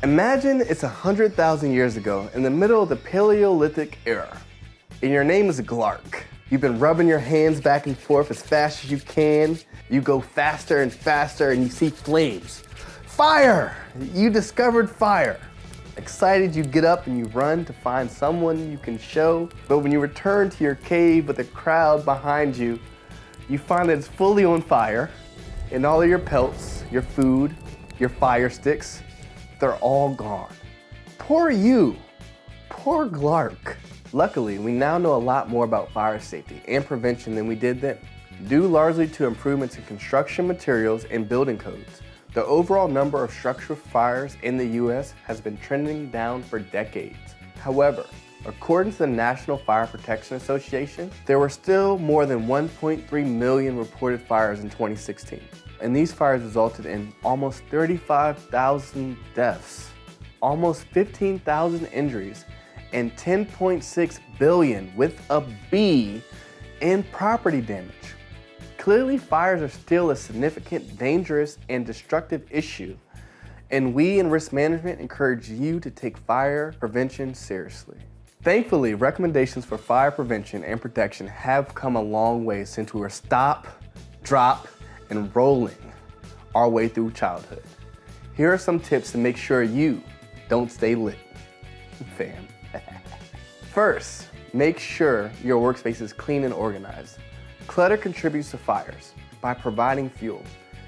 Imagine it's 100,000 years ago in the middle of the Paleolithic era, and your name is Glark. You've been rubbing your hands back and forth as fast as you can. You go faster and faster and you see flames. Fire! You discovered fire. Excited, you get up and you run to find someone you can show. But when you return to your cave with a crowd behind you, you find that it's fully on fire, and all of your pelts, your food, your fire sticks, they're all gone. Poor you. Poor Glark. Luckily, we now know a lot more about fire safety and prevention than we did then. Due largely to improvements in construction materials and building codes, the overall number of structural fires in the US has been trending down for decades. However, according to the National Fire Protection Association, there were still more than 1.3 million reported fires in 2016. And these fires resulted in almost 35,000 deaths, almost 15,000 injuries, and 10.6 billion with a B in property damage. Clearly, fires are still a significant, dangerous, and destructive issue, and we in risk management encourage you to take fire prevention seriously. Thankfully, recommendations for fire prevention and protection have come a long way since we were stop, drop, and rolling our way through childhood. Here are some tips to make sure you don't stay lit, fam. First, make sure your workspace is clean and organized. Clutter contributes to fires by providing fuel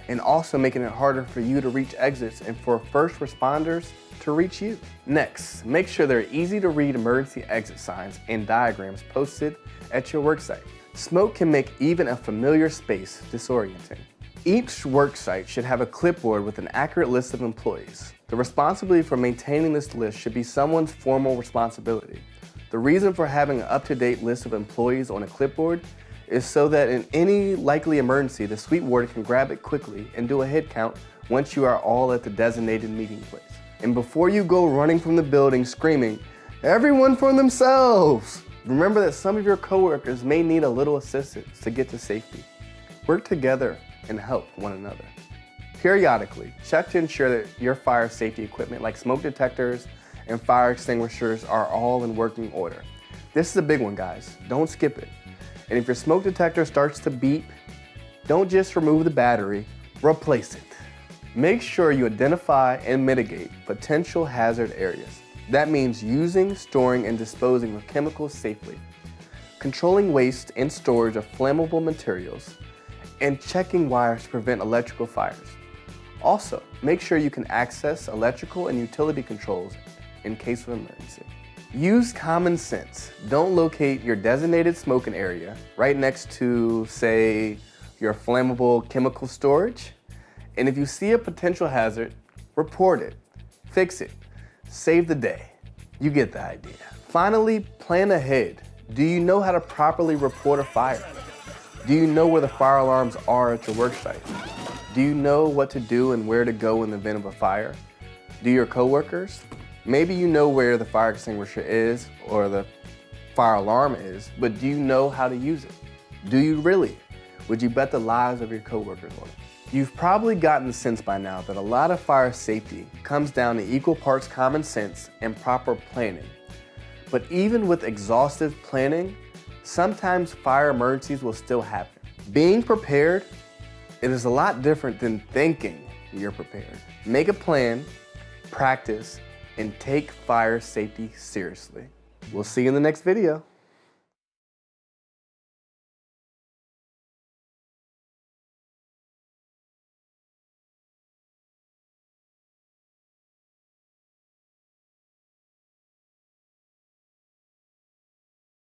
and also making it harder for you to reach exits and for first responders to reach you. Next, make sure there are easy to read emergency exit signs and diagrams posted at your worksite. Smoke can make even a familiar space disorienting. Each worksite should have a clipboard with an accurate list of employees. The responsibility for maintaining this list should be someone's formal responsibility. The reason for having an up-to-date list of employees on a clipboard is so that in any likely emergency, the suite warden can grab it quickly and do a head count once you are all at the designated meeting place. And before you go running from the building screaming, "Everyone for themselves!" remember that some of your coworkers may need a little assistance to get to safety. Work together and help one another. Periodically, check to ensure that your fire safety equipment like smoke detectors and fire extinguishers are all in working order. This is a big one, guys. Don't skip it. And if your smoke detector starts to beep, don't just remove the battery, replace it. Make sure you identify and mitigate potential hazard areas. That means using, storing, and disposing of chemicals safely, controlling waste and storage of flammable materials, and checking wires to prevent electrical fires. Also, make sure you can access electrical and utility controls in case of emergency. Use common sense. Don't locate your designated smoking area right next to, say, your flammable chemical storage. And if you see a potential hazard, report it, fix it, save the day. You get the idea. Finally, plan ahead. Do you know how to properly report a fire? Do you know where the fire alarms are at your worksite? Do you know what to do and where to go in the event of a fire? Do your coworkers? Maybe you know where the fire extinguisher is or the fire alarm is, but do you know how to use it? Do you really? Would you bet the lives of your coworkers on it? You've probably gotten the sense by now that a lot of fire safety comes down to equal parts common sense and proper planning. But even with exhaustive planning, sometimes fire emergencies will still happen. Being prepared, it is a lot different than thinking you're prepared. Make a plan, practice, and take fire safety seriously. We'll see you in the next video.